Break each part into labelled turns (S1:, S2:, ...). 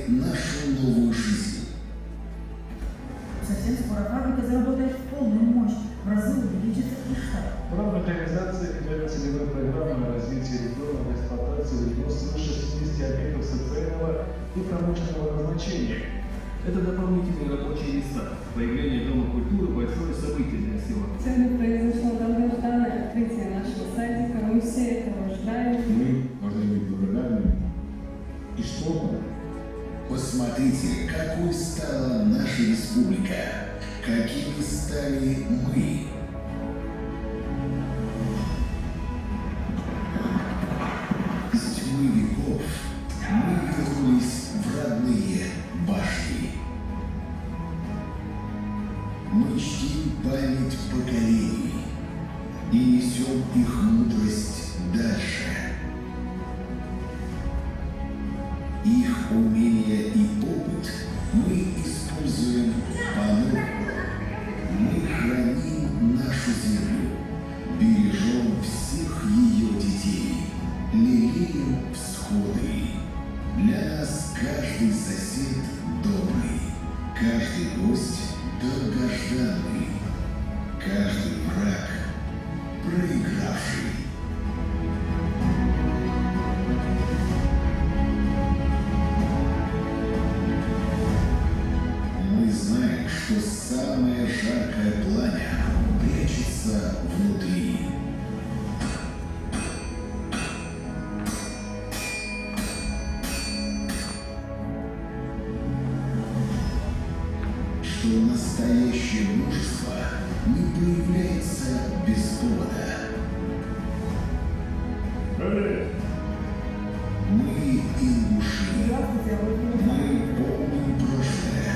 S1: нашу новую жизнь.
S2: Совсем скоро фабрика заработает в полную мощь, в разы увеличится и штат.
S3: В рамках реализации ведет целевой программы развития региона в эксплуатацию ведет свыше 60 объектов социального и промышленного назначения.
S4: Это дополнительные рабочие места. Появление Дома культуры – большое событие для села.
S5: Сегодня произошло долгожданное открытие нашего садика. Мы все этого ждали.
S6: Мы должны быть благодарны. И что?
S1: Посмотрите, какой стала наша республика, какими стали мы. Из тьмы веков мы вернулись в родные башни. Мы чтим память поколений и несем их мудрость дальше. Их умения и опыт мы используем по-новому. Мы храним нашу землю, бережем всех ее детей, лелеем всходы. Для нас каждый сосед добрый, каждый гость долгожданный, каждый враг проигравший. Мы знаем, что самое жаркое пламя прячется внутри. Что настоящее мужество не появляется без повода. Мы ингуши. Мы помним прошлое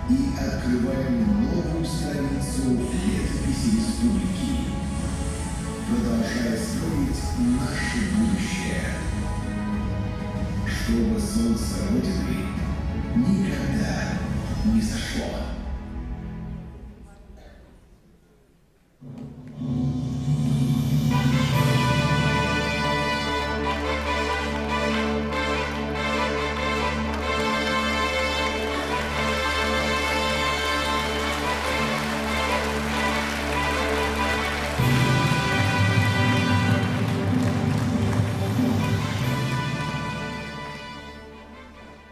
S1: и открываем новую страницу летописи республики, продолжая строить наше будущее, чтобы солнце Родины никогда не зашло.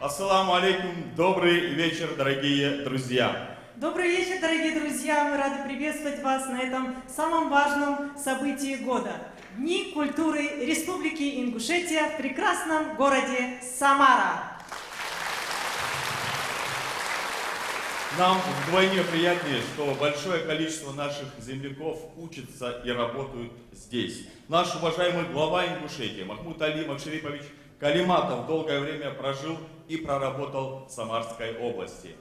S7: Ассаламу алейкум, добрый вечер, дорогие друзья.
S8: Добрый вечер, дорогие друзья! Мы рады приветствовать вас на этом самом важном событии года. Дни культуры Республики Ингушетия в прекрасном городе Самара.
S7: Нам вдвойне приятнее, что большое количество наших земляков учатся и работают здесь. Наш уважаемый глава Ингушетии Махмуд Али Макшарипович Калиматов долгое время прожил и проработал в Самарской области.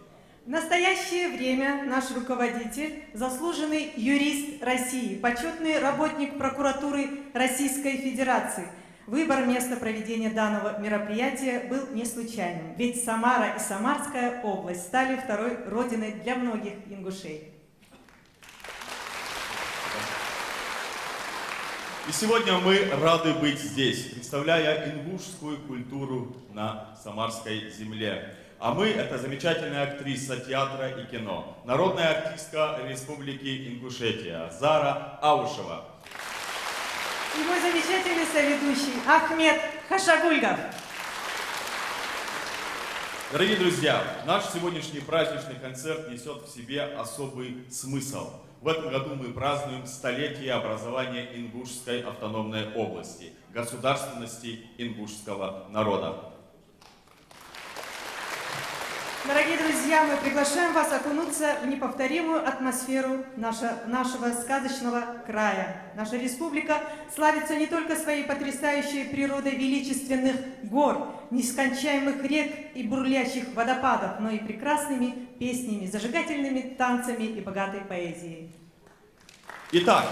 S8: В настоящее время наш руководитель, заслуженный юрист России, почетный работник прокуратуры Российской Федерации. Выбор места проведения данного мероприятия был не случайным, ведь Самара и Самарская область стали второй родиной для многих ингушей.
S7: И сегодня мы рады быть здесь, представляя ингушскую культуру на самарской земле. А мы — это замечательная актриса театра и кино, народная артистка Республики Ингушетия Зара Аушева.
S8: И мой замечательный соведущий Ахмед Хашагульгов.
S7: Дорогие друзья, наш сегодняшний праздничный концерт несет в себе особый смысл. В этом году мы празднуем столетие образования Ингушской автономной области, государственности ингушского народа.
S8: Дорогие друзья, мы приглашаем вас окунуться в неповторимую атмосферу нашего сказочного края. Наша республика славится не только своей потрясающей природой величественных гор, нескончаемых рек и бурлящих водопадов, но и прекрасными песнями, зажигательными танцами и богатой поэзией.
S7: Итак,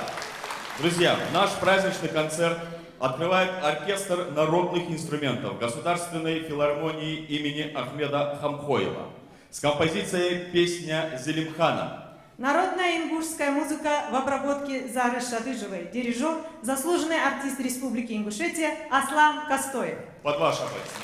S7: друзья, наш праздничный концерт открывает оркестр народных инструментов Государственной филармонии имени Ахмеда Хамхоева с композицией «Песня Зелимхана».
S8: Народная ингушская музыка в обработке Зары Шадыжевой. Дирижер, заслуженный артист Республики Ингушетия Аслан Костоев.
S7: Под ваши аплодисменты.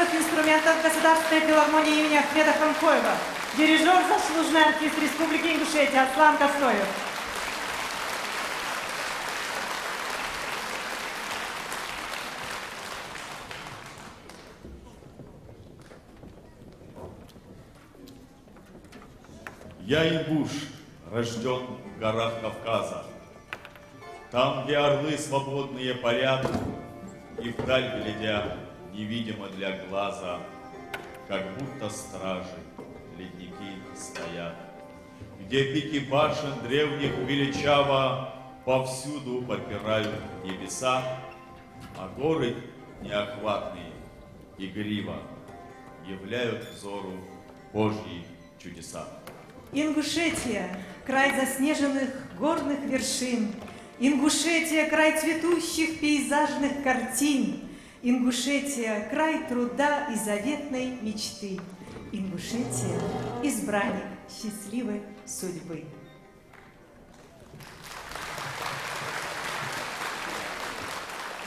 S8: струнных инструментов Государственной филармонии имени Ахмеда Хамкоева, дирижер, заслуженный артист Республики Ингушетия Аслан Косоев.
S7: Я ингуш, рожден в горах Кавказа, там, где орлы свободные парят, и вдаль глядя, невидимо для глаза, как будто стражи ледники стоят, где пики башен древних величаво повсюду подпирают небеса, а горы неохватные игриво являют взору Божьи чудеса.
S8: Ингушетия – край заснеженных горных вершин. Ингушетия – край цветущих пейзажных картин. Ингушетия – край труда и заветной мечты. Ингушетия – избранник счастливой судьбы.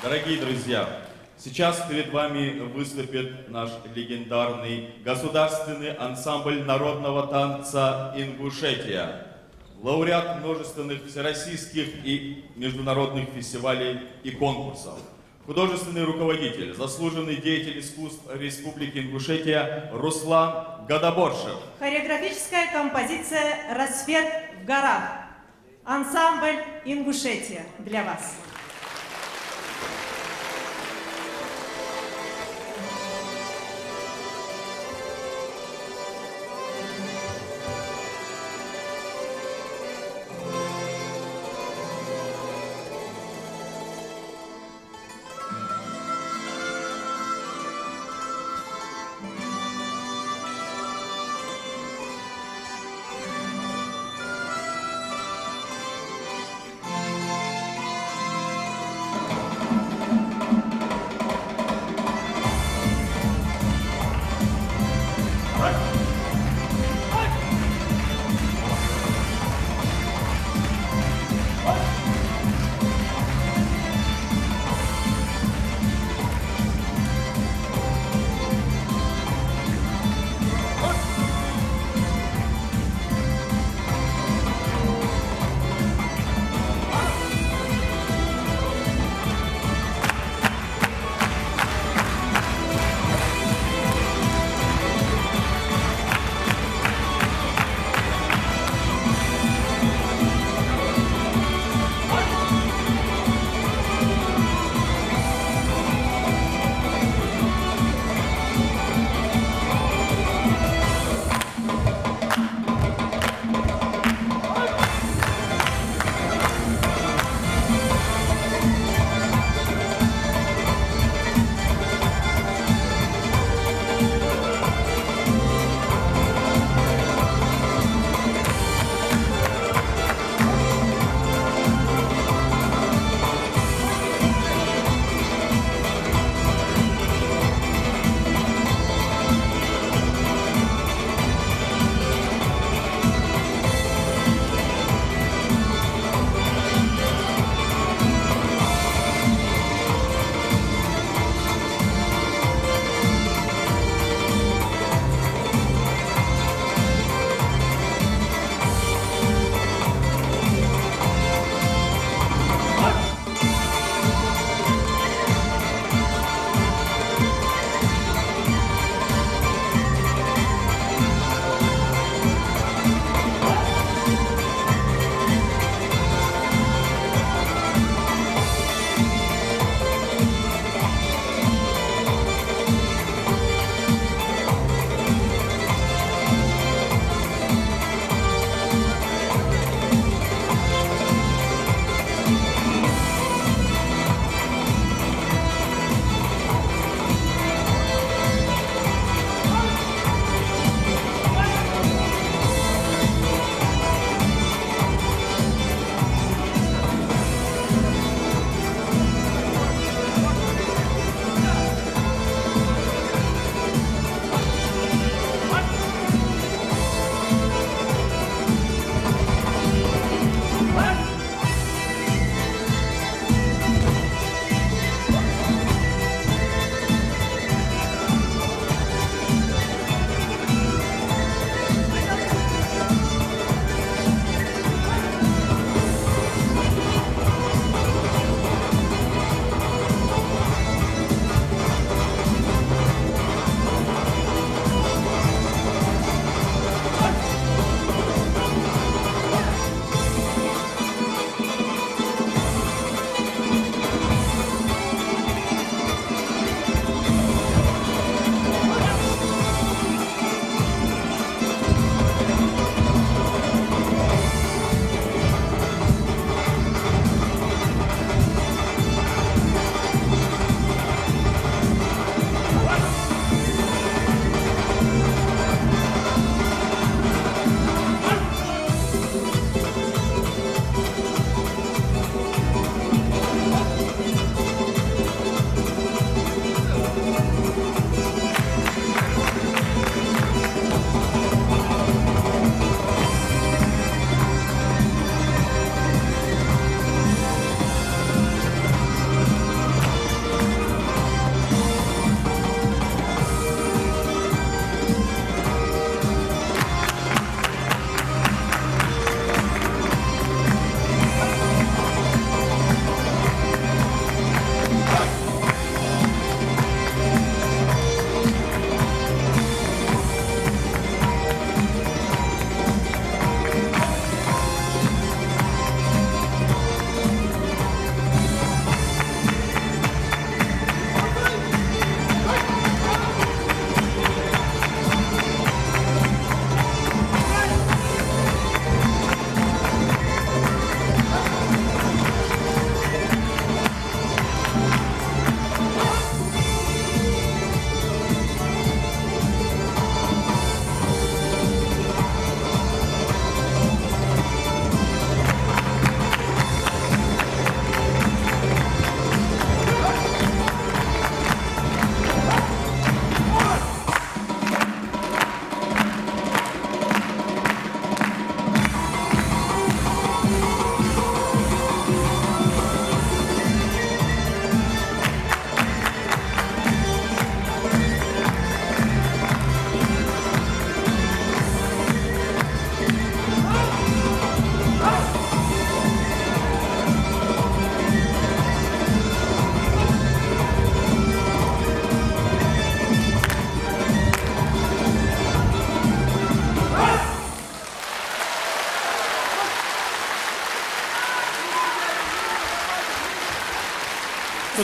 S7: Дорогие друзья, сейчас перед вами выступит наш легендарный государственный ансамбль народного танца «Ингушетия», лауреат множественных всероссийских и международных фестивалей и конкурсов, художественный руководитель, заслуженный деятель искусств Республики Ингушетия Руслан Гадаборшев.
S8: Хореографическая композиция «Рассвет в горах». Ансамбль «Ингушетия» для вас.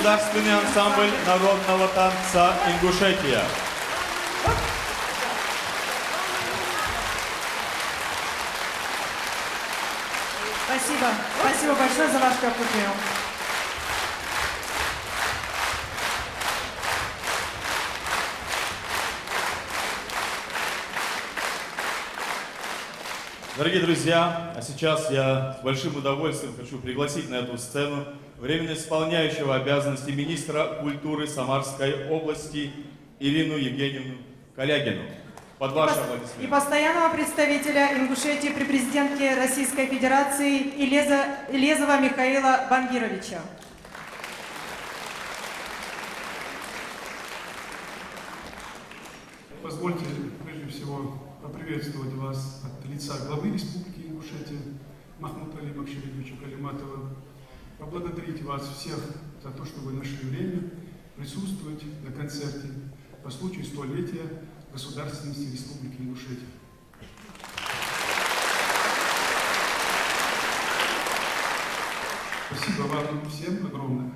S7: государственный ансамбль народного танца Ингушетия.
S8: Спасибо. Спасибо большое за ваш теплый прием.
S7: Дорогие друзья, а сейчас я с большим удовольствием хочу пригласить на эту сцену временно исполняющего обязанности министра культуры Самарской области Ирину Евгеньевну Калягину. Под ваши аплодисменты.
S8: И постоянного представителя Ингушетии при президентке Российской Федерации Илезова Михаила Бангировича.
S9: Позвольте прежде всего поприветствовать вас от лица главы Республики Ингушетия Махмута Али Бакширевича Калиматова, поблагодарить вас всех за то, что вы нашли время присутствовать на концерте по случаю столетия государственности Республики Ингушетия. Спасибо вам всем огромное.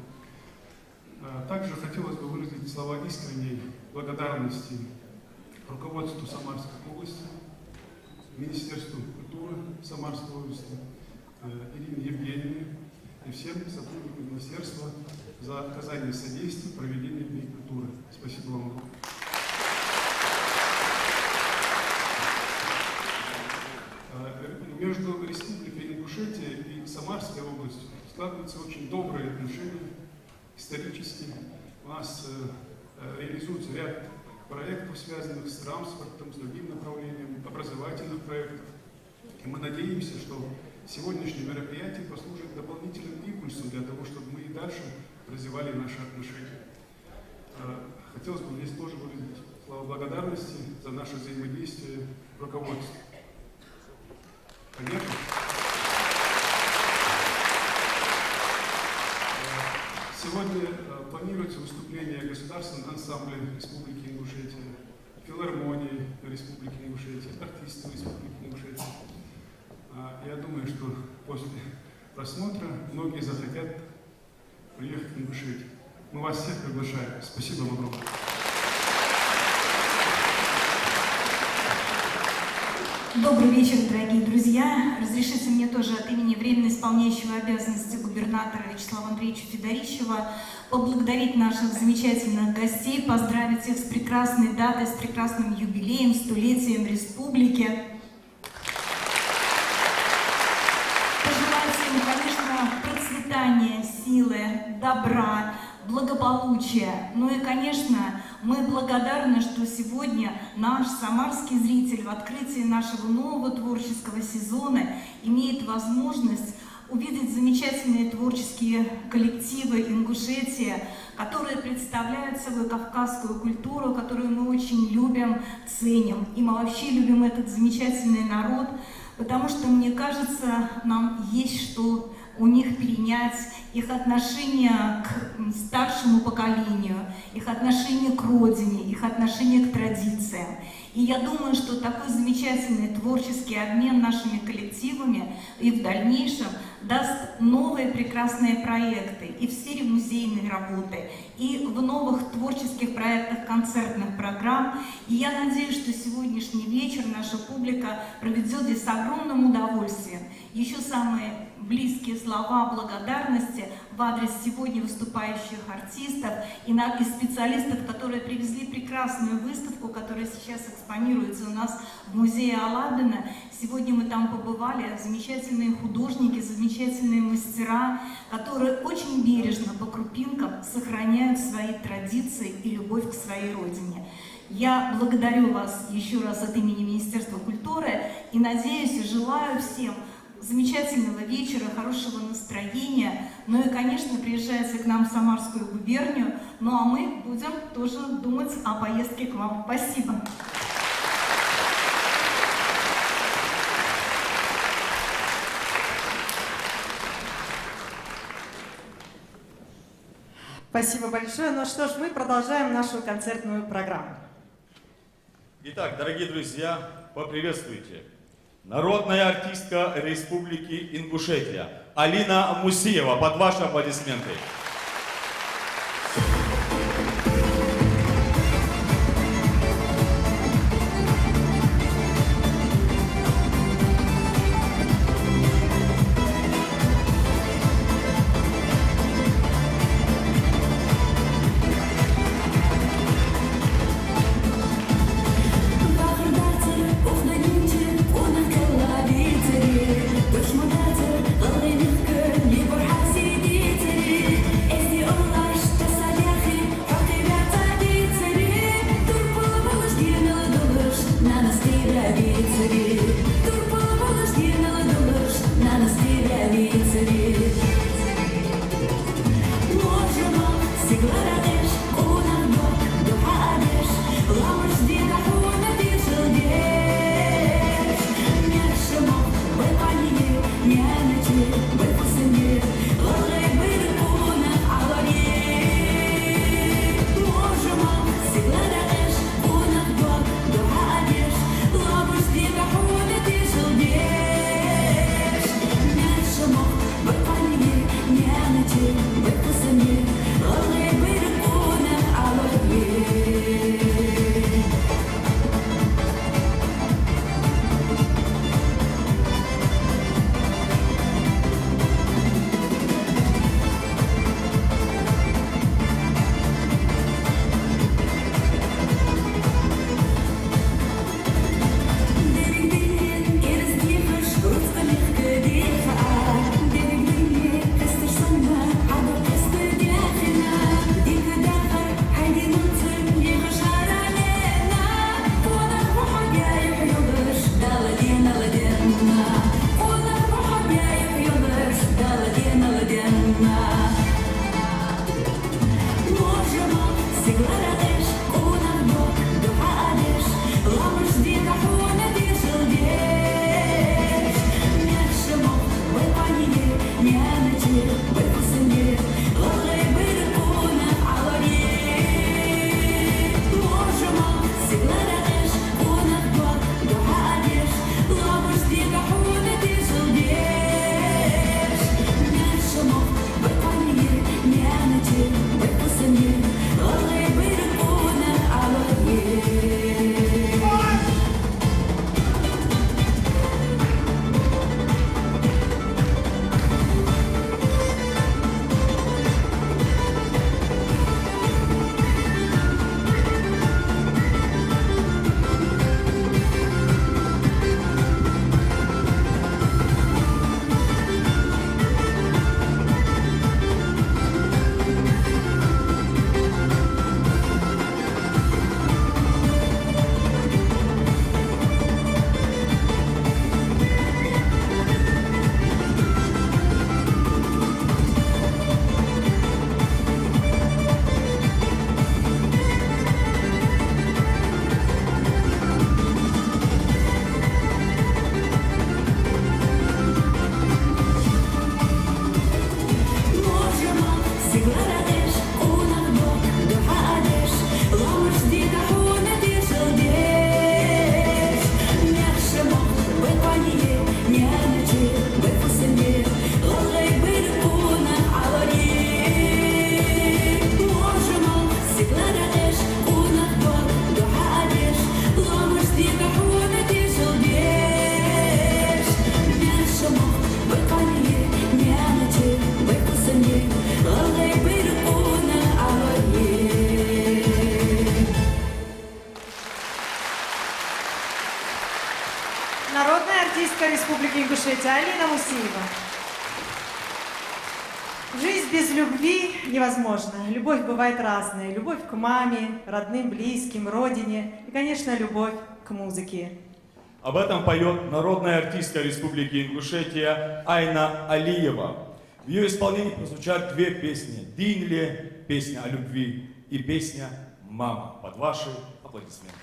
S9: Также хотелось бы выразить слова искренней благодарности руководству Самарской области, Министерству культуры Самарской области, Ирине Евгеньевне и всем сотрудникам министерства за оказание содействия в проведении Дней культуры. Спасибо вам огромное. Между Республикой Ингушетия и Самарской областью складываются очень добрые отношения, исторические. У нас реализуется ряд проектов, связанных с транспортом, с другим направлением, образовательных проектов. И мы надеемся, что сегодняшнее мероприятие послужит дополнительным импульсом для того, чтобы мы и дальше развивали наши отношения. Хотелось бы здесь тоже выразить слова благодарности за наше взаимодействие руководства. Понятно? Сегодня планируется выступление государственного ансамбля Республики Ингушетия, филармонии Республики Ингушетия, артистов Республики Ингушетия. Я думаю, что после просмотра многие захотят приехать в Ингушетию. Мы вас всех приглашаем. Спасибо вам огромное.
S2: Добрый вечер, дорогие друзья. Разрешите мне тоже от имени временно исполняющего обязанности губернатора Вячеслава Андреевича Федорищева поблагодарить наших замечательных гостей, поздравить их с прекрасной датой, с прекрасным юбилеем, столетием республики. Пожелать им, конечно, процветания, силы, добра, благополучия. Ну и, конечно, мы благодарны, что сегодня наш самарский зритель в открытии нашего нового творческого сезона имеет возможность увидеть замечательные творческие коллективы Ингушетия, которые представляют собой кавказскую культуру, которую мы очень любим, ценим. И мы вообще любим этот замечательный народ, потому что, мне кажется, нам есть что у них перенять, их отношение к старшему поколению, их отношение к родине, их отношение к традициям. И я думаю, что такой замечательный творческий обмен нашими коллективами и в дальнейшем даст новые прекрасные проекты и в сфере музейной работы, и в новых творческих проектах концертных программ. И я надеюсь, что сегодняшний вечер наша публика проведет здесь с огромным удовольствием. Еще самые близкие слова благодарности в адрес сегодня выступающих артистов и специалистов, которые привезли прекрасную выставку, которая сейчас экспонируется у нас в музее Алабина. Сегодня мы там побывали, замечательные художники, замечательные мастера, которые очень бережно по крупинкам сохраняют свои традиции и любовь к своей родине. Я благодарю вас еще раз от имени Министерства культуры и надеюсь и желаю всем замечательного вечера, хорошего настроения. Ну и, конечно, приезжайте к нам в Самарскую губернию. Ну а мы будем тоже думать о поездке к вам. Спасибо.
S8: Спасибо большое. Ну что ж, мы продолжаем нашу концертную программу.
S7: Итак, дорогие друзья, поприветствуйте. Народная артистка Республики Ингушетия Алина Мусиева. Под ваши аплодисменты.
S8: Народная артистка Республики Ингушетия Алина Мусиева. Жизнь без любви невозможна. Любовь бывает разная. Любовь к маме, родным, близким, родине и, конечно, любовь к музыке.
S7: Об этом поет народная артистка Республики Ингушетия Айна Алиева. В ее исполнении прозвучат две песни. «Динли» – песня о любви, и песня «Мама». Под ваши аплодисменты.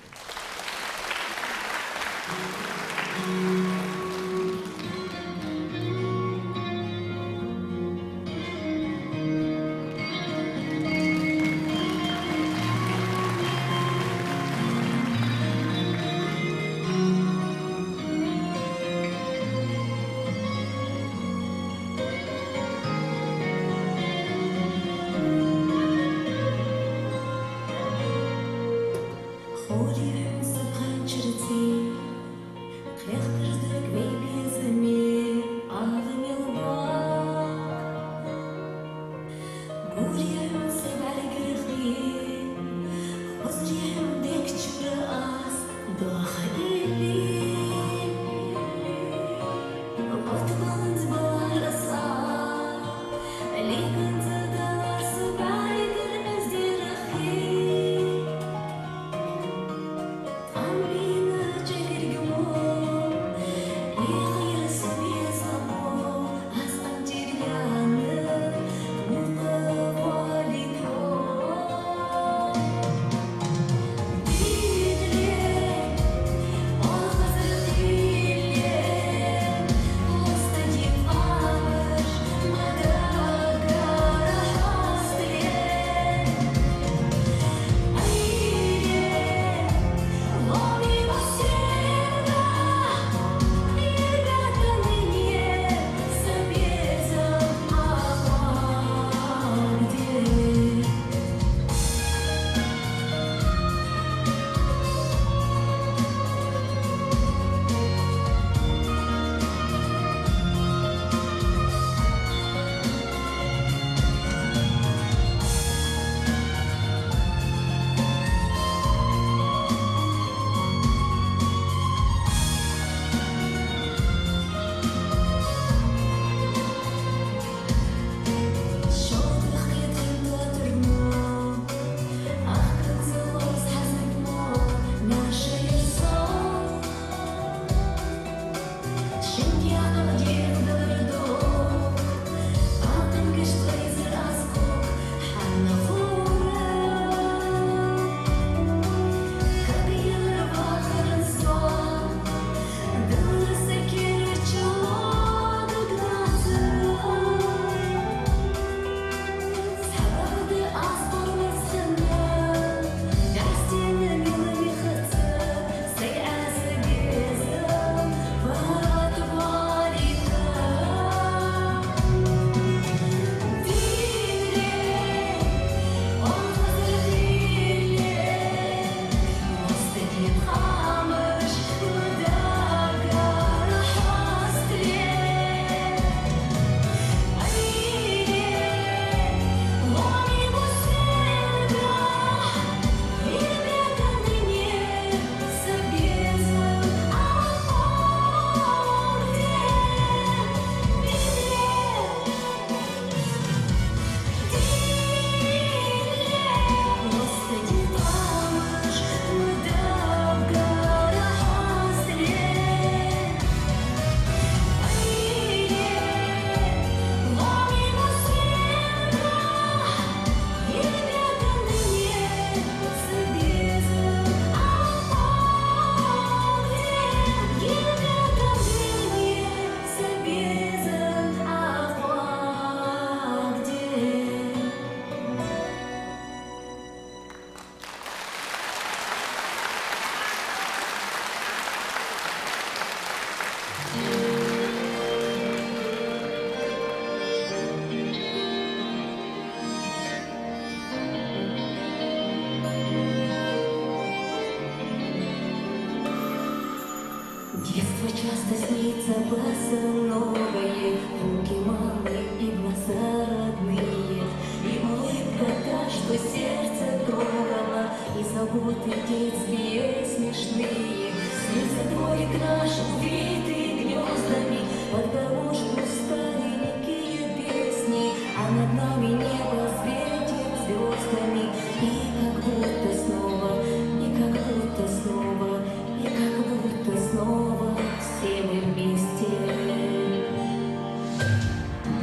S10: Детство часто снится босоногое, руки мамы и глаза родные, и улыбка та, что сердце трогала, и заботы детские смешные. Снится дворик наш, увитый гнездами, под гармошку старенькие песни, а над нами небо светит звездами, и как будто снова, и как будто снова, и как будто снова все мы вместе.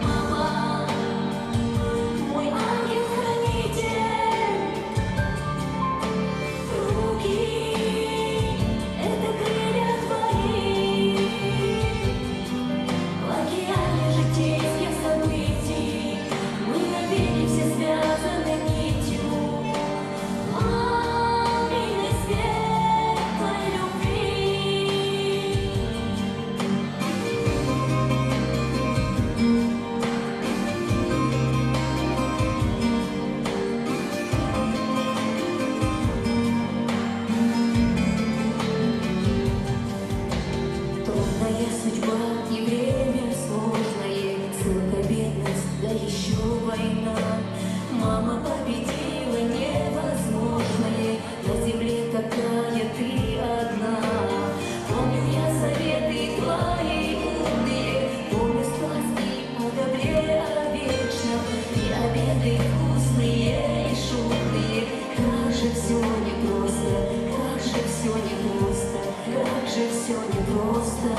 S10: Мама, мой ангел-хранитель, руки — это крылья твои. В океане житейских событий мы навеки все связаны нитью маминой светлой любви. Трудная судьба и время сложное, ссылка, бедность, да еще война. Мама победила невозможное, на земле такая ты одна. Помню я советы твои умные, помню сказки о добре, о вечном, и обеды вкусные и шумные. Как же все непросто, как же все непросто, как же все непросто,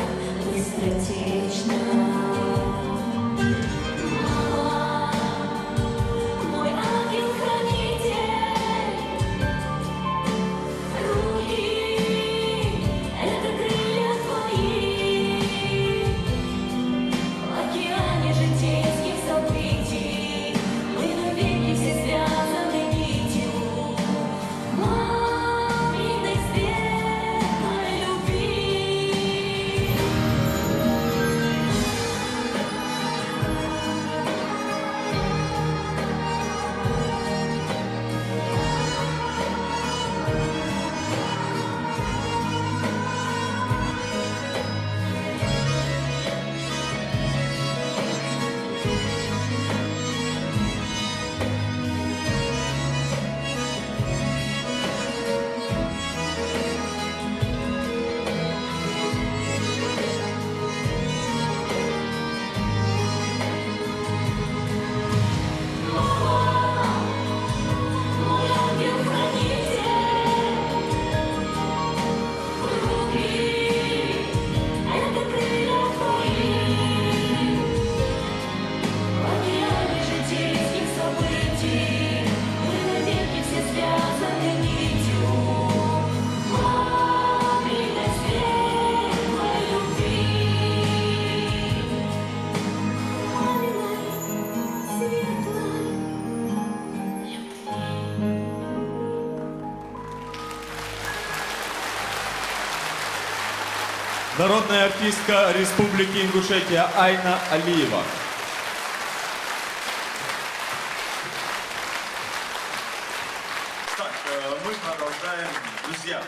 S10: быстротечно. Мама, мой ангел-хранитель, руки — это крылья твои. В океане житейских событий мы навеки все связаны нитью маминой светлой любви. Мой ангел-хранитель, руки — это крылья твои. В океане житейских событий мы навеки все связаны нитью маминой светлой любви. Маминой светлой любви.
S7: Народная артистка Республики Ингушетия Айна Алиева.
S11: Так, мы продолжаем. Друзья,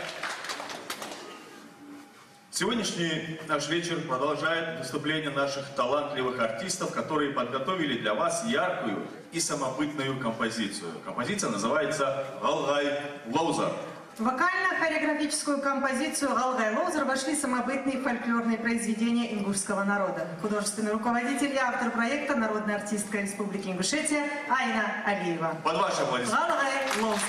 S11: сегодняшний наш вечер продолжает выступление наших талантливых артистов, которые подготовили для вас яркую и самобытную композицию. Композиция называется «Алгай Лоузар».
S8: В вокально-хореографическую композицию «Алгай Лоузар» вошли самобытные фольклорные произведения ингушского народа. Художественный руководитель и автор проекта — народная артистка Республики Ингушетия Айна Алиева.
S11: Под ваши аплодисменты.
S8: «Алгай Лоузар».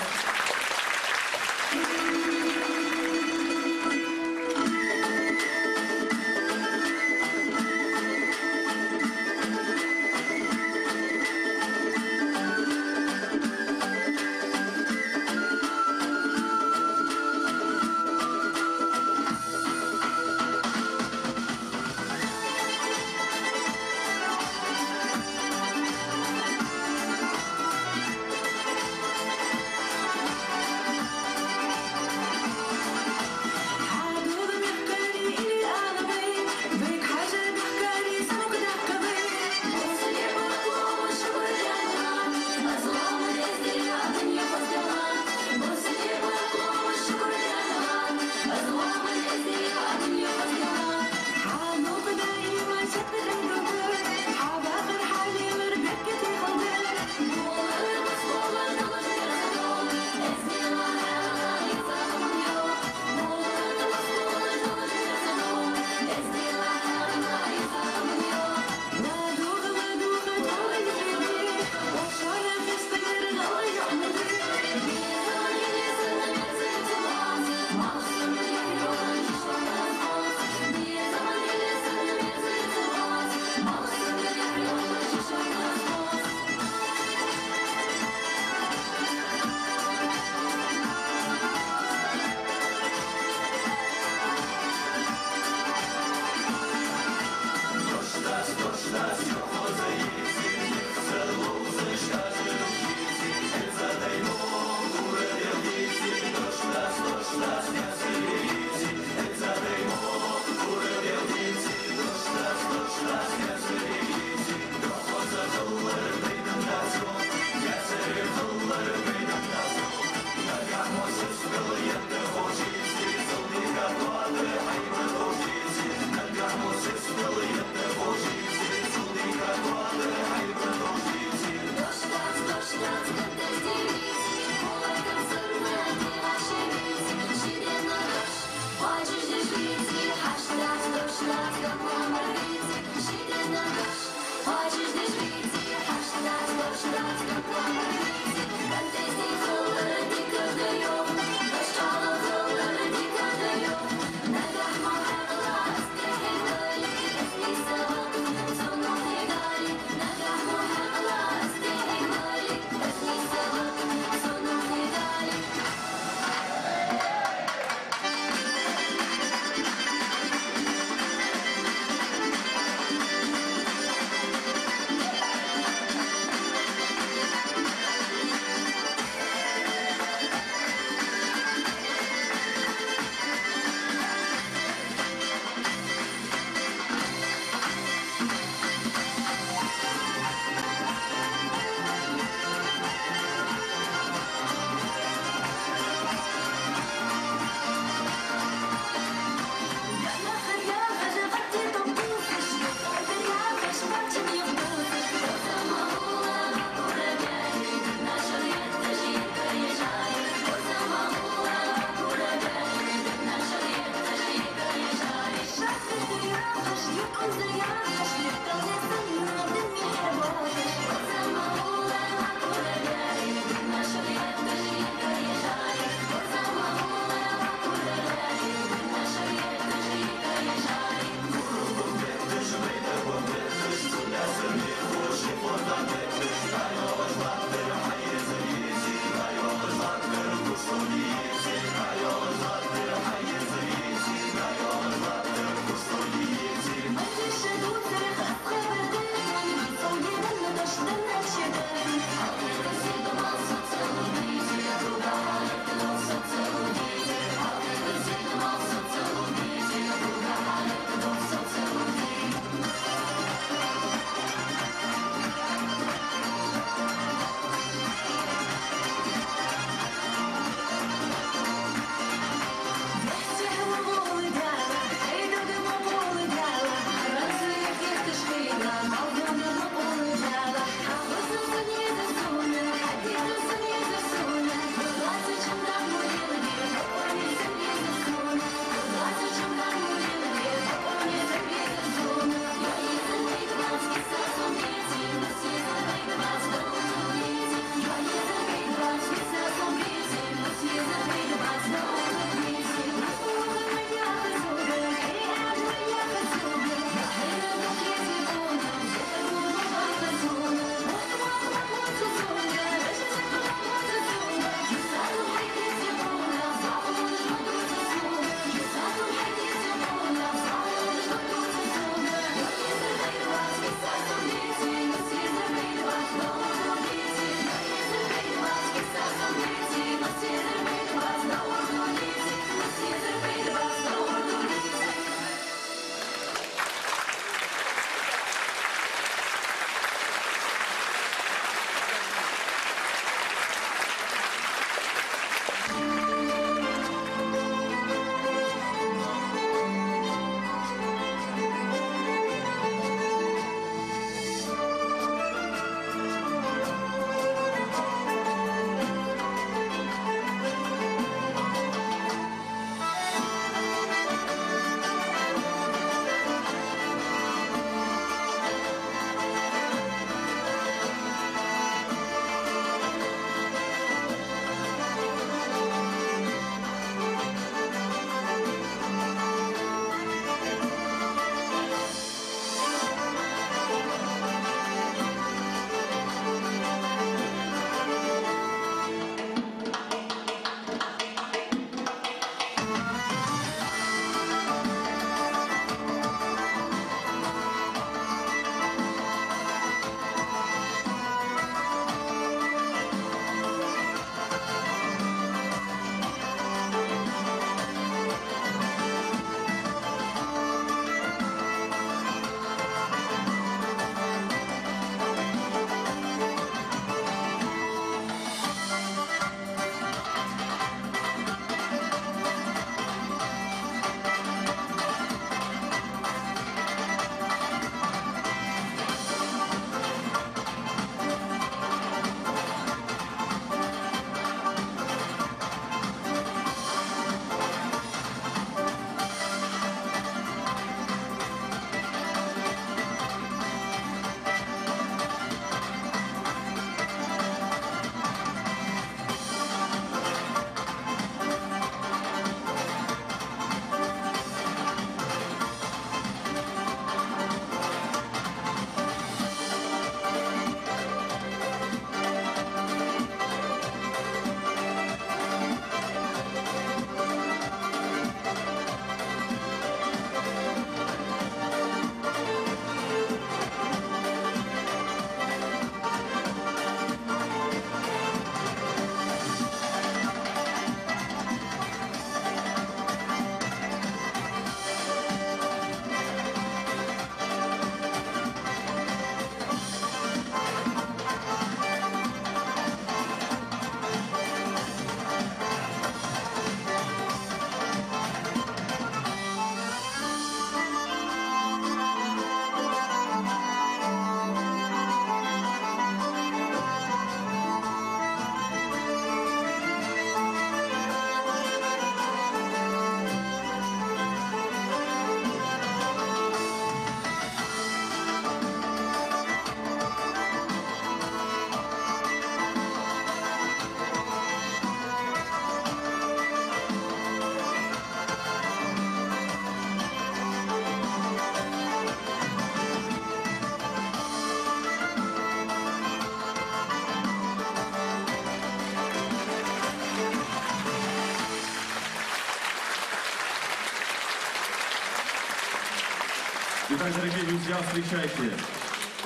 S11: Итак, дорогие друзья, встречайте.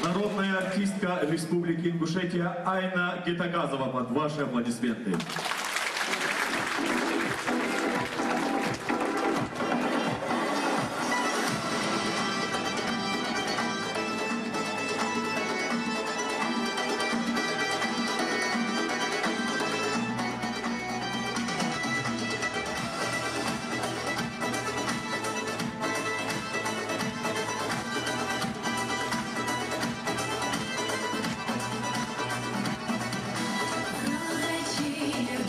S11: Народная артистка Республики Ингушетия Айна Гетагазова под ваши аплодисменты.
S10: Ночи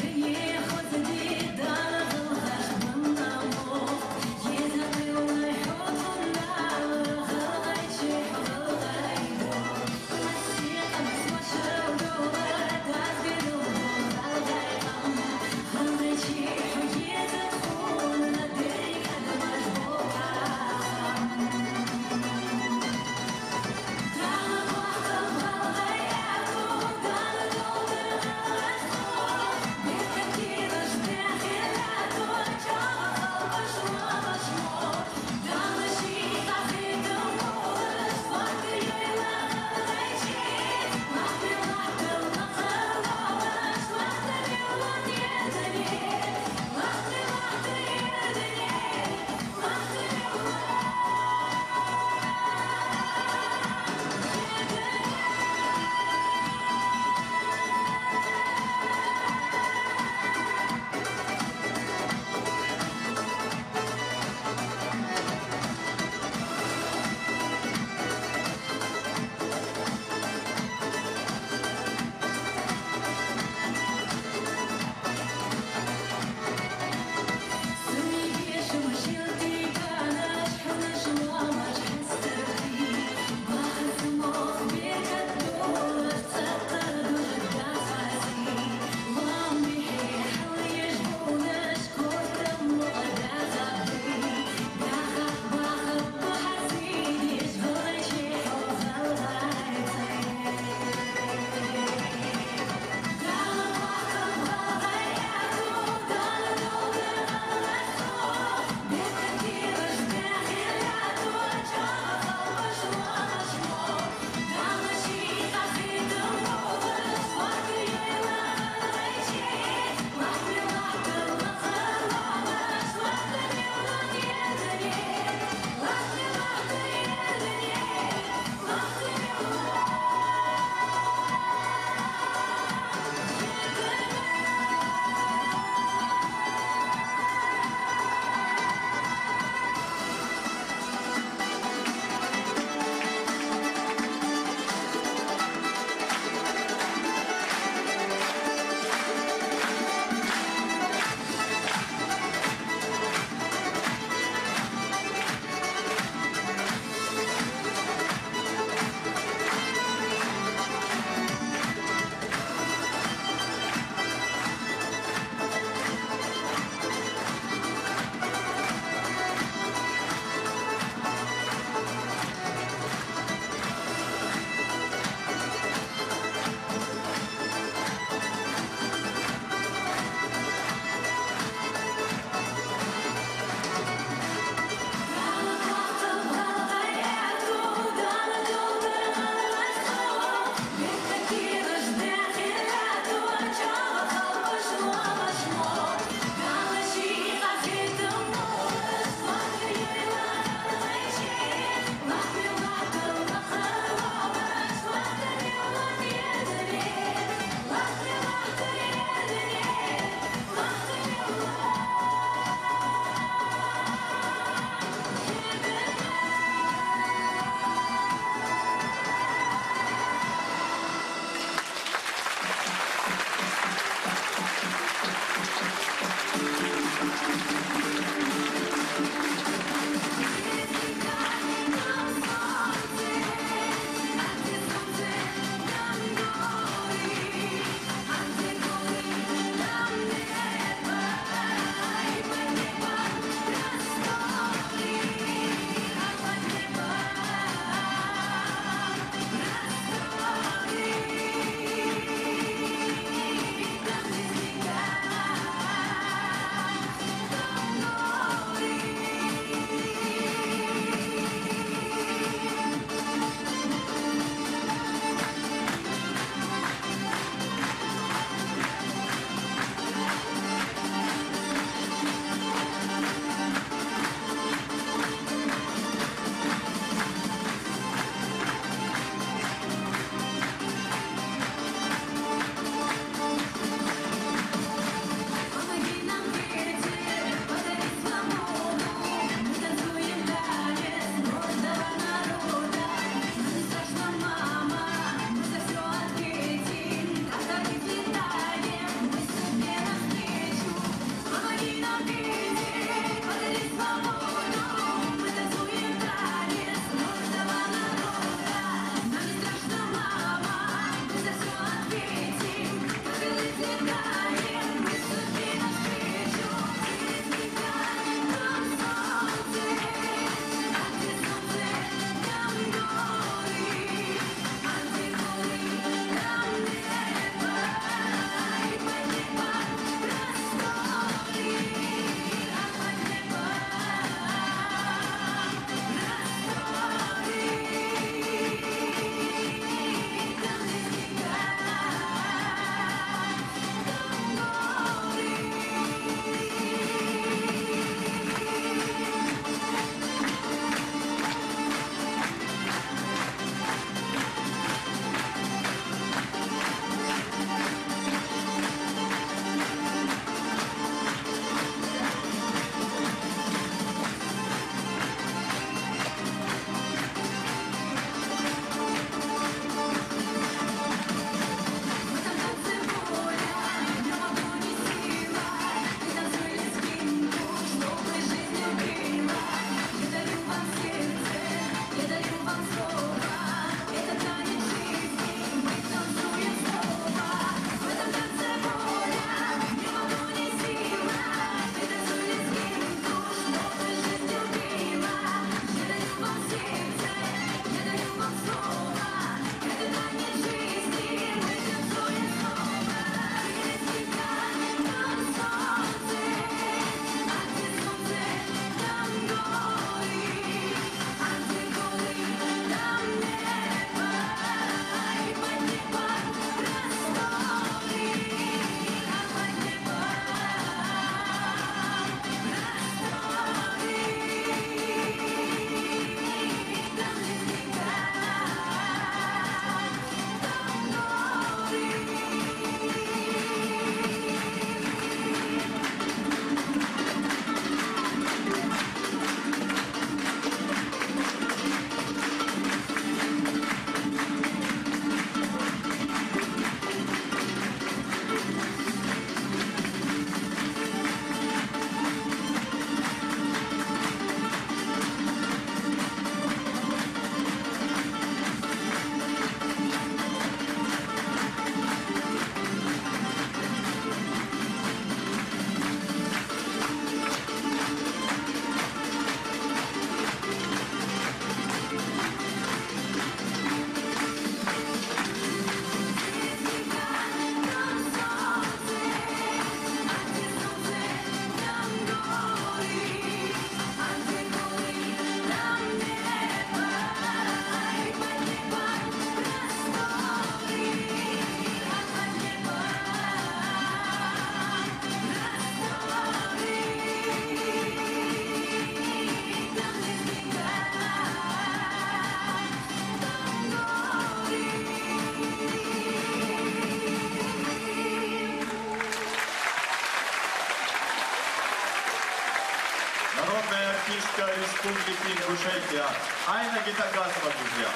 S11: артистка Республики Ингушетия Айна Гитагазова, друзья.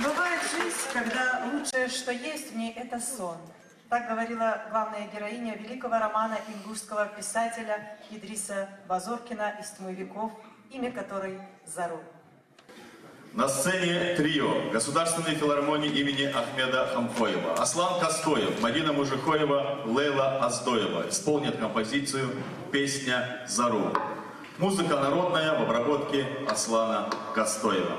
S8: Бывает жизнь, когда лучшее, что есть в ней, это сон. Так говорила главная героиня великого романа ингушского писателя Идриса Базоркина «Из тьмы веков», имя которой Зару.
S11: На сцене трио Государственной филармонии имени Ахмеда Хамхоева. Аслан Костоев, Мадина Мужихоева, Лейла Аздоева исполнят композицию «Песня Зару». Музыка народная в обработке Аслана Костоева.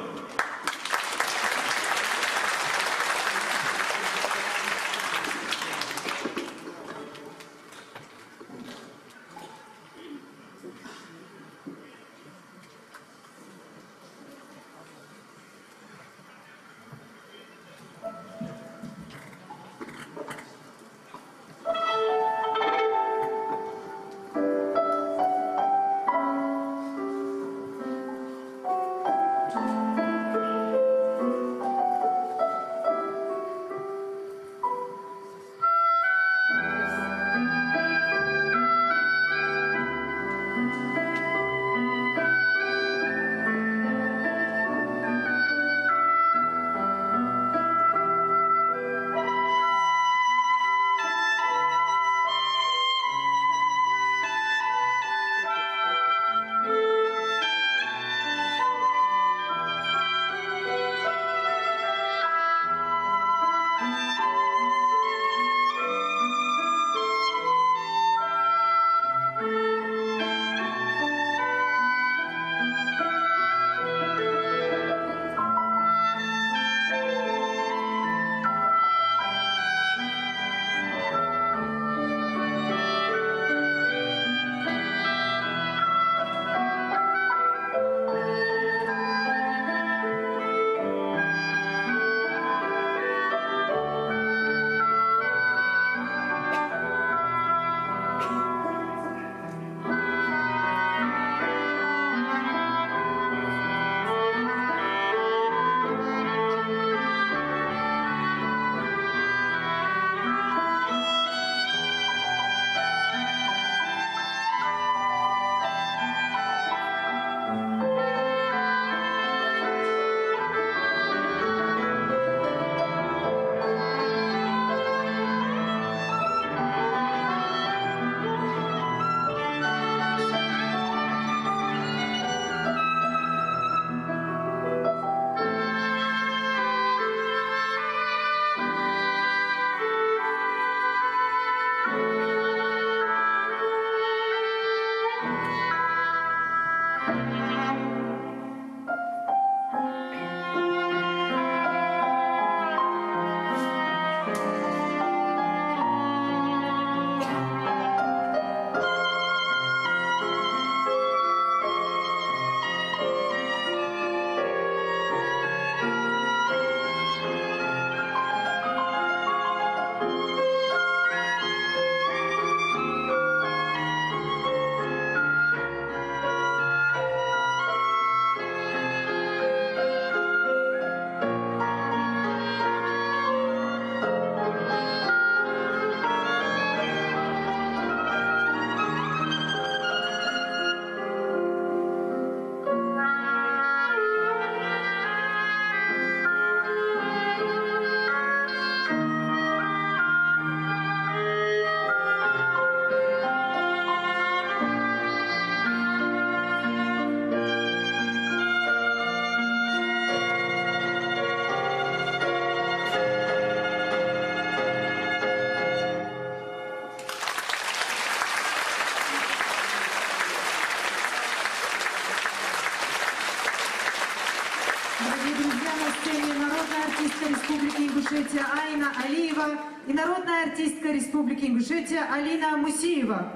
S8: Республики Ингушетия Айна Алиева и народная артистка Республики Ингушетия Алина Мусиева.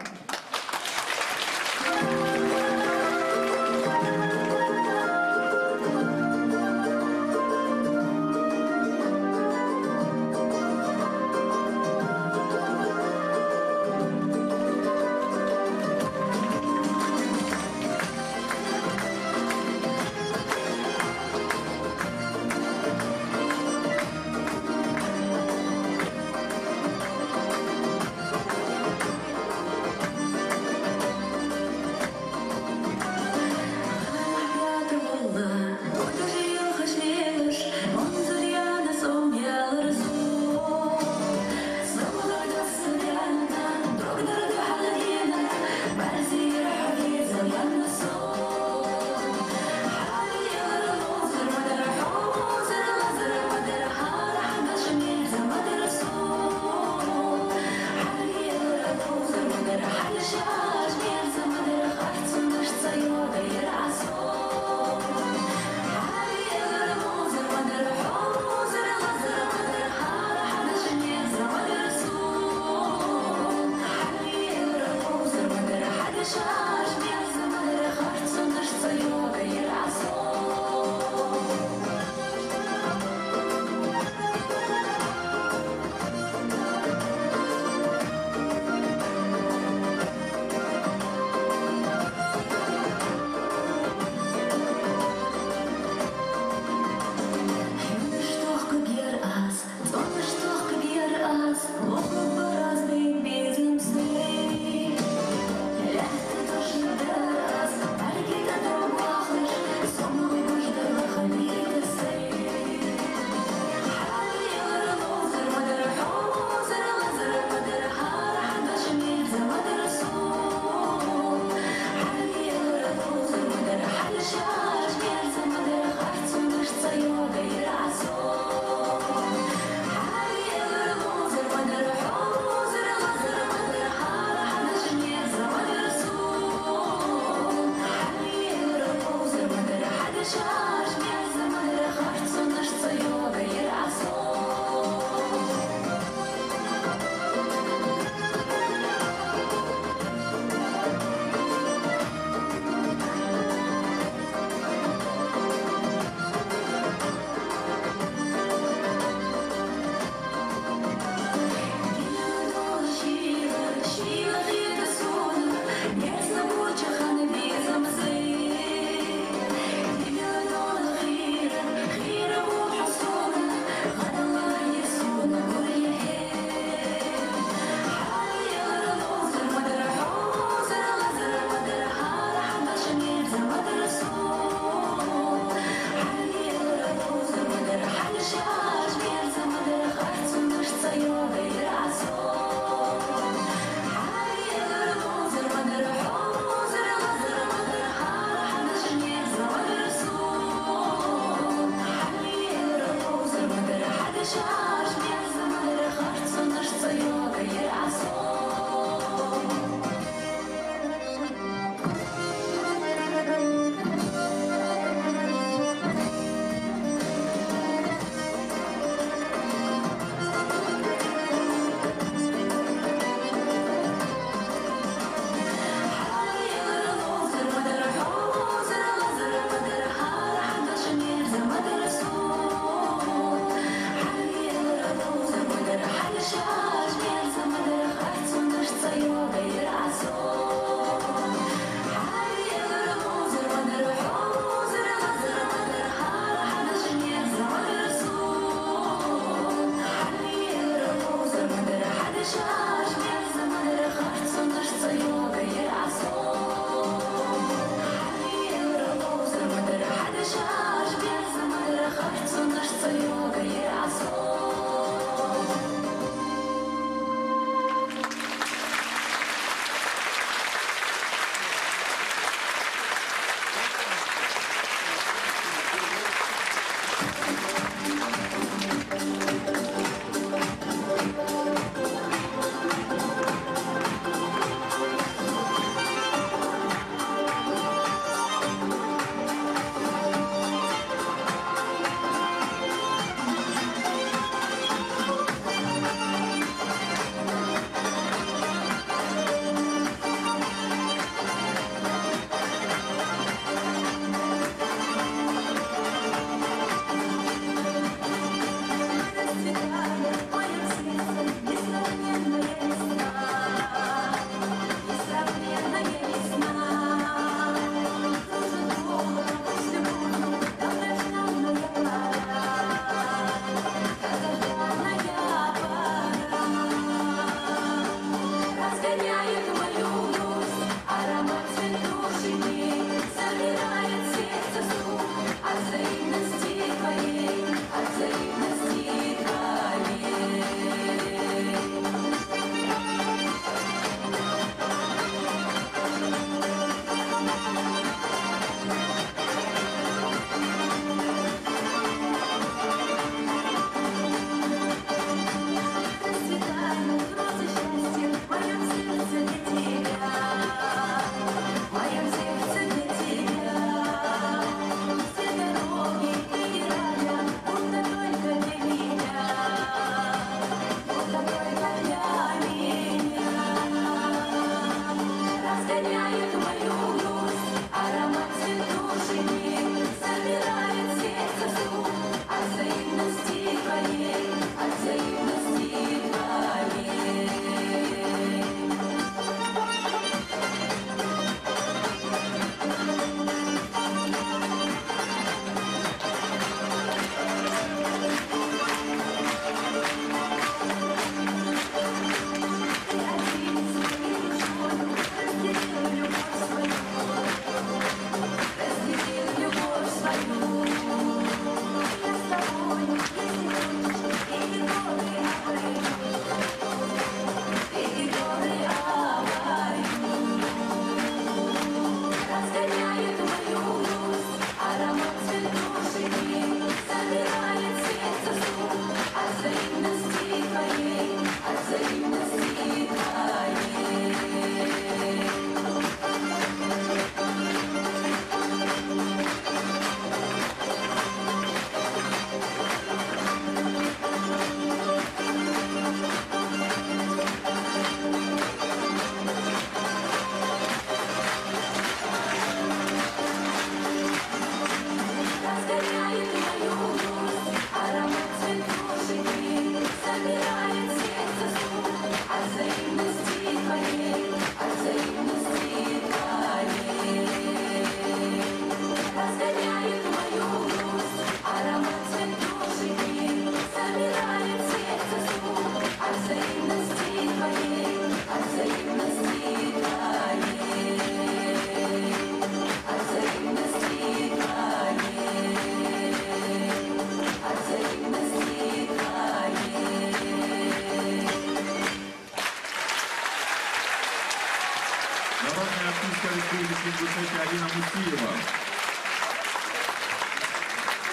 S11: заслуженная артистка Республики Ингушетия Алина Мусиева.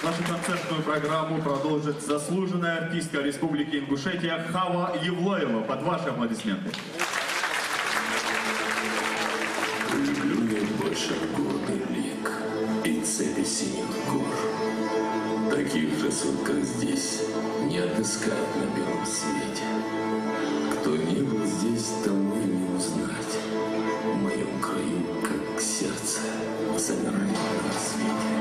S11: Нашу концертную программу продолжит заслуженная артистка Республики Ингушетия Хава Евлоева. Под ваши аплодисменты.
S1: Люблю я больше горный лик и цепи синих гор. Таких же сот, как здесь, не отыскать на белом свете. Кто не был здесь, тому и не узнать. В моем краю, как сердце, замирает на рассвете.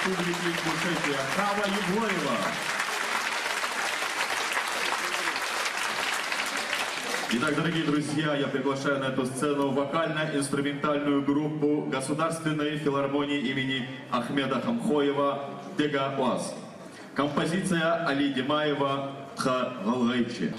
S4: Республики Ингушетия Хава Егоева.
S11: Итак, дорогие друзья, я приглашаю на эту сцену вокально-инструментальную группу Государственной филармонии имени Ахмеда Хамхоева «Дега-Уаз». Композиция Али Димаева «Тха Галгайчи».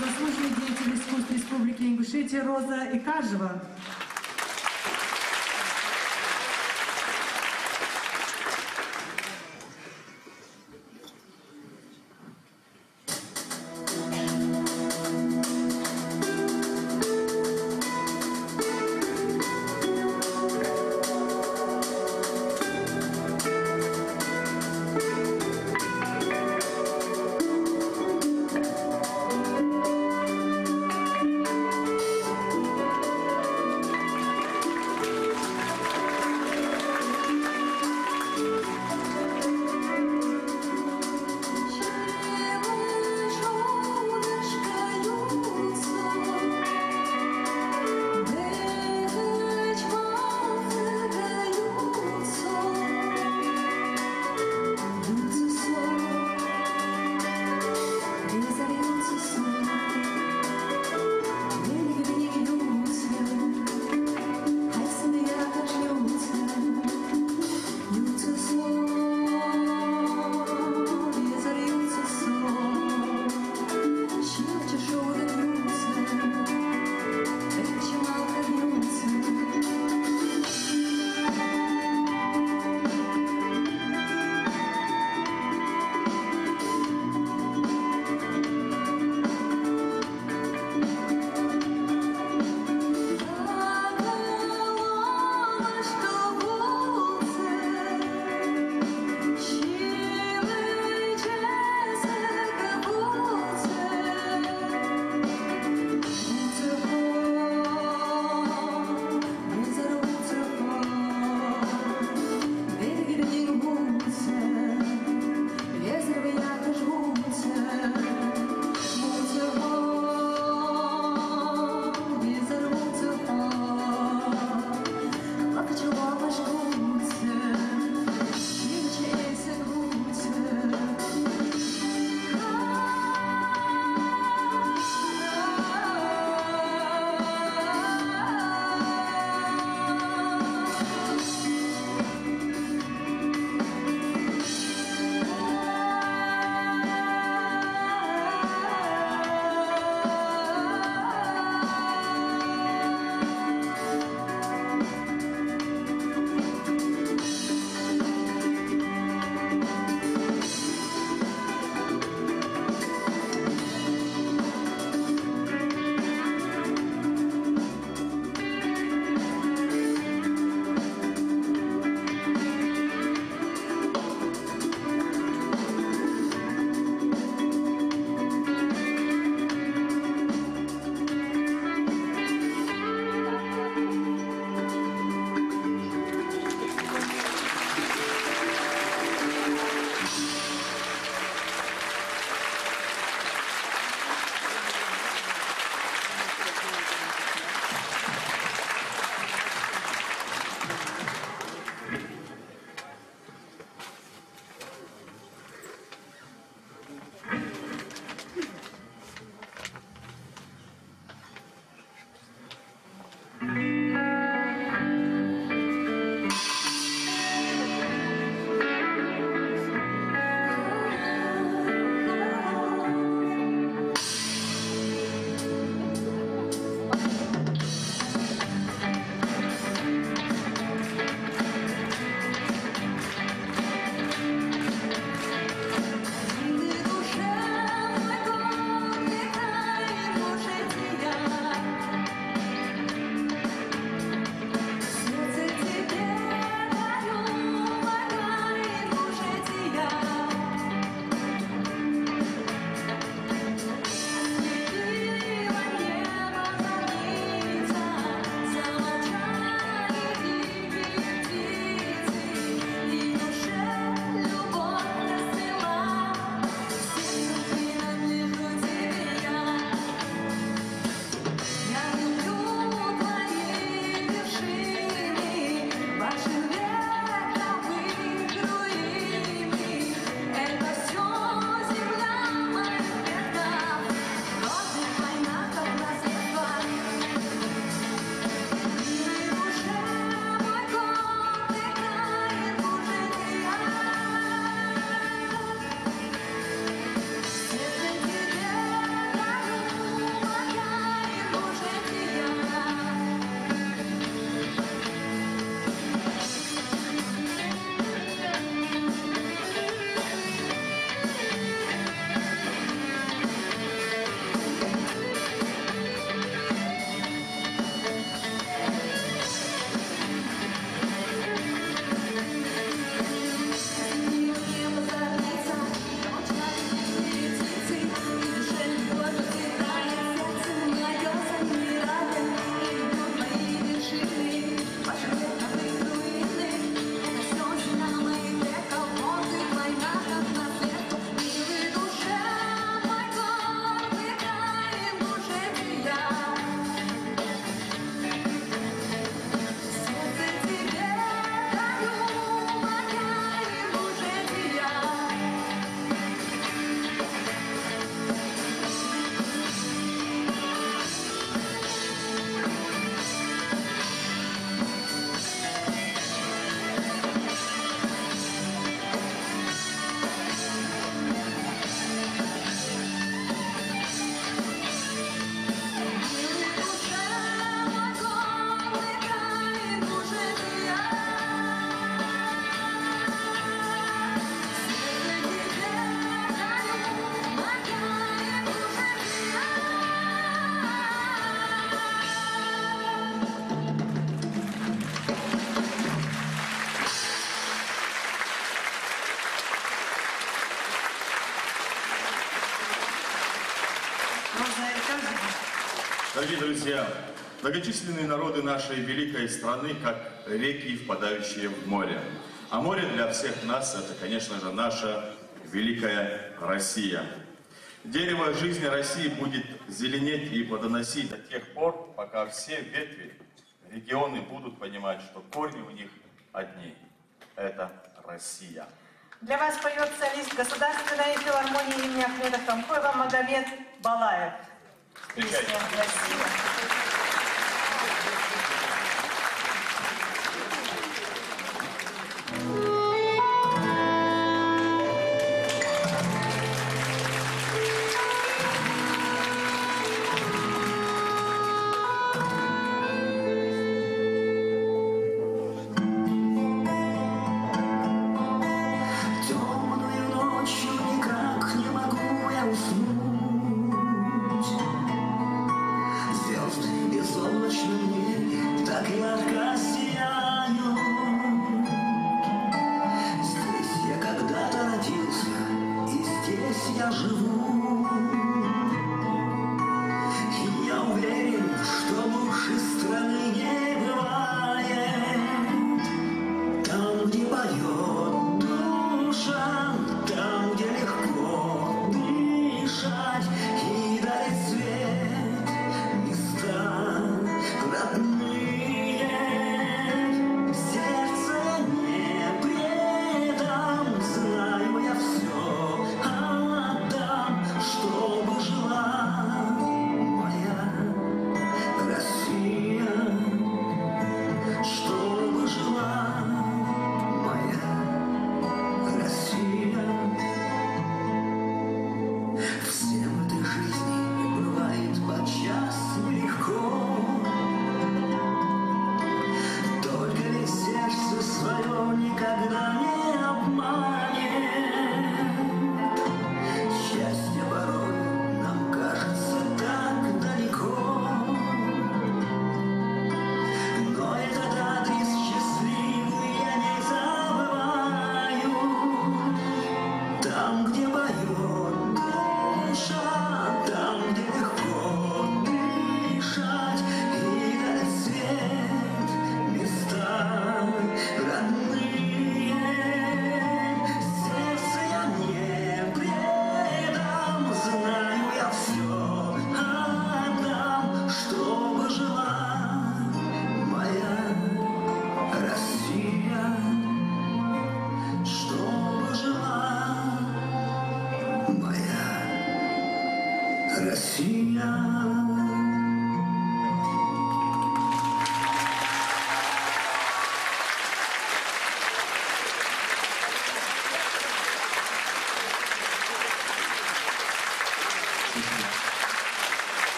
S8: Заслуженный деятель искусств Республики Ингушетия Роза Икажева.
S11: друзья, многочисленные народы нашей великой страны, как реки, впадающие в море. А море для всех нас – это, конечно же, наша великая Россия. Дерево жизни России будет зеленеть и плодоносить до тех пор, пока все ветви, регионы будут понимать, что корни у них одни – это Россия.
S8: Для вас поет солист Государственной филармонии имени Ахмеда Хамхоева Магомед Балаев. Песня «Россия».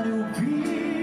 S12: Любви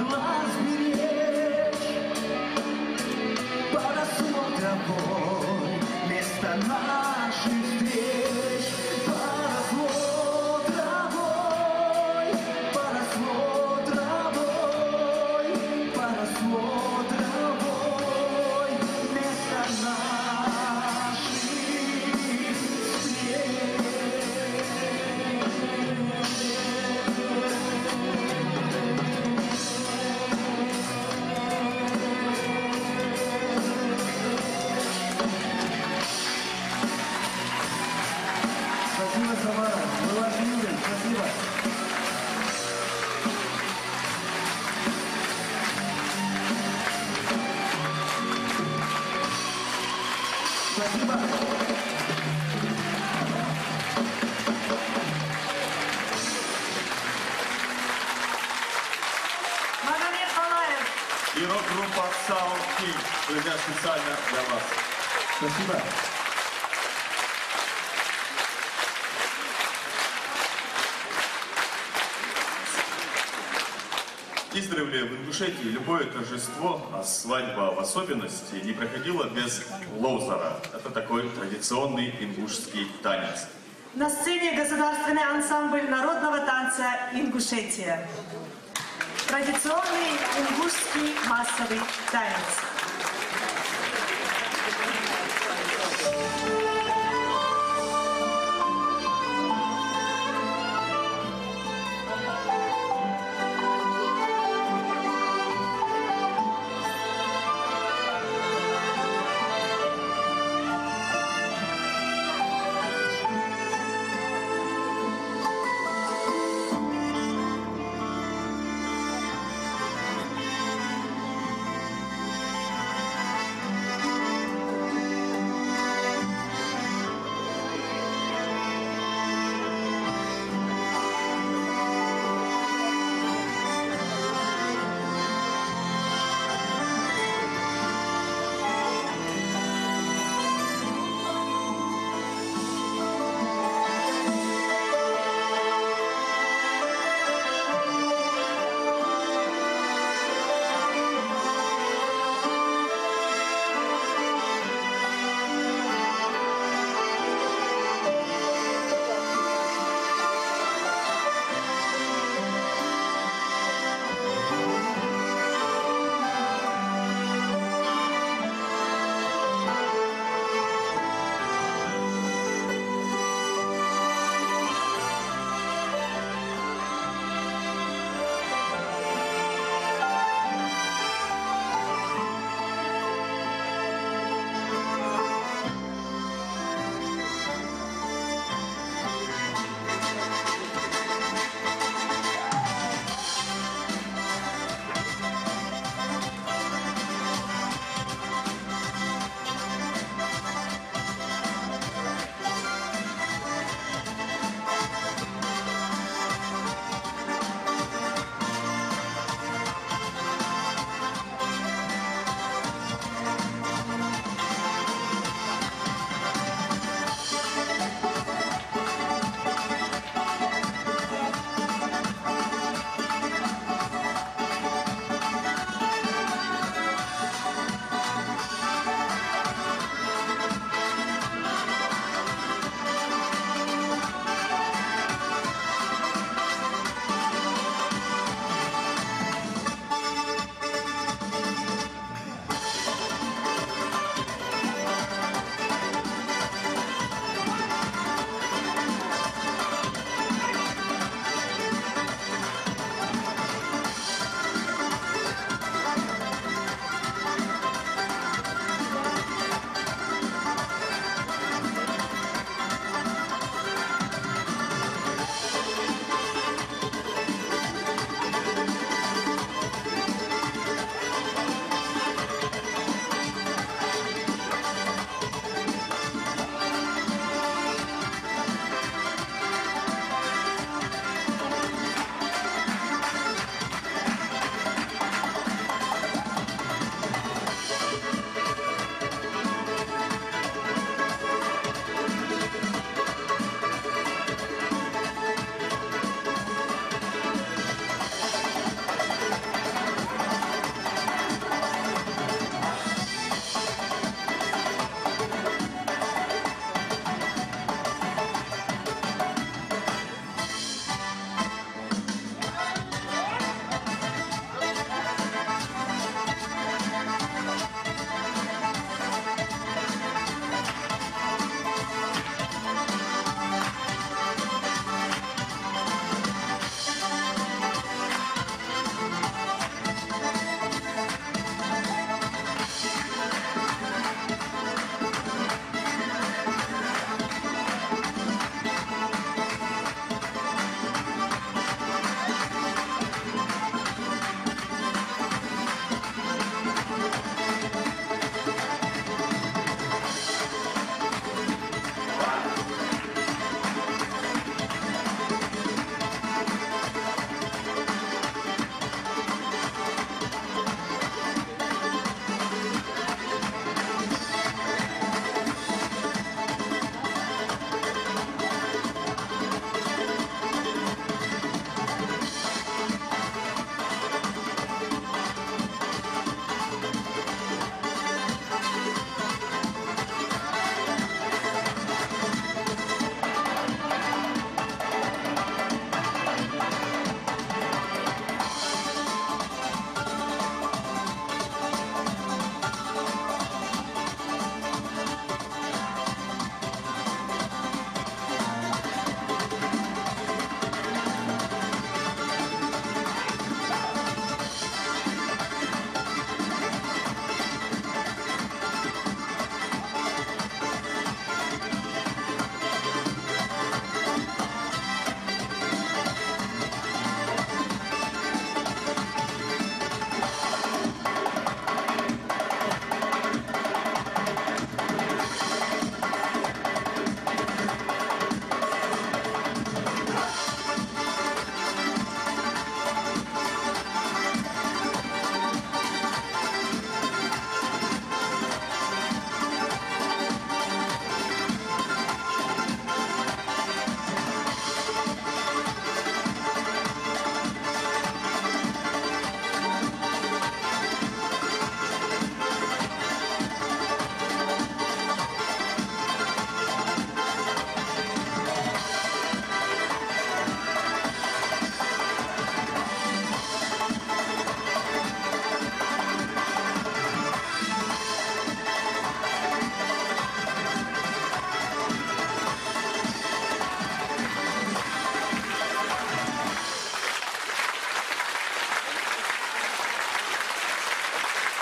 S12: глаз беречь. Под осмотровой место наших встреч. Под осмотровой, под осмотровой, под осмотровой место наших
S3: Спасибо, Самара. Мы вас любим. Спасибо. Спасибо.
S8: Магомед Балаев.
S11: И рок-группа Sound King, друзья, специально для вас.
S3: Спасибо.
S11: Издревле в Ингушетии любое торжество, а свадьба в особенности, не проходило без лоузера. Это такой традиционный ингушский танец.
S8: На сцене государственный ансамбль народного танца Ингушетия. Традиционный ингушский массовый танец.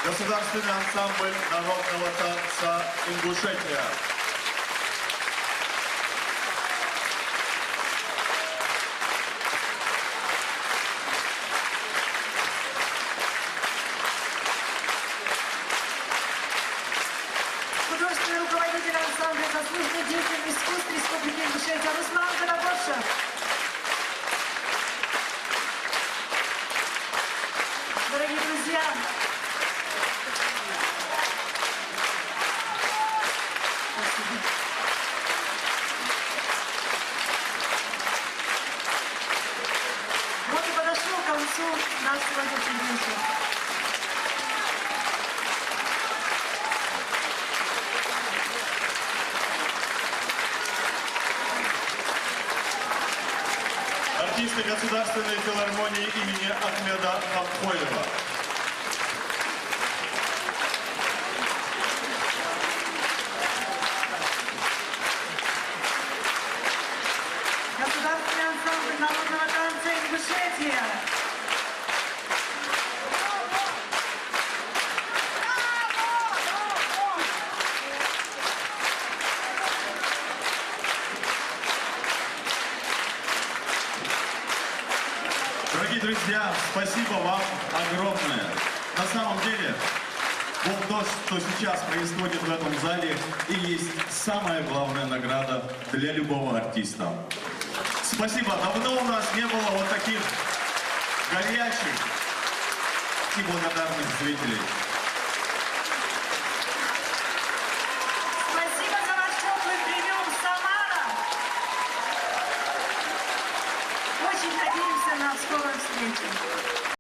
S11: Государственный ансамбль народного танца Ингушетия.
S8: Художественный руководитель ансамбля, заслуженный деятель искусств Республики Ингушетия Руслан Карагоша. Дорогие друзья, вот и подошел к концу наш сегодняшний вечер.
S11: Артисты Государственной филармонии имени Ахмеда Хамхоева.
S8: Государственный ансамбль народного танца Ингушетия.
S11: Дорогие друзья, спасибо вам огромное. На самом деле, вот то, что сейчас происходит в этом зале, и есть самая главная награда для любого артиста. Спасибо. Давно у нас не было вот таких горячих и благодарных зрителей.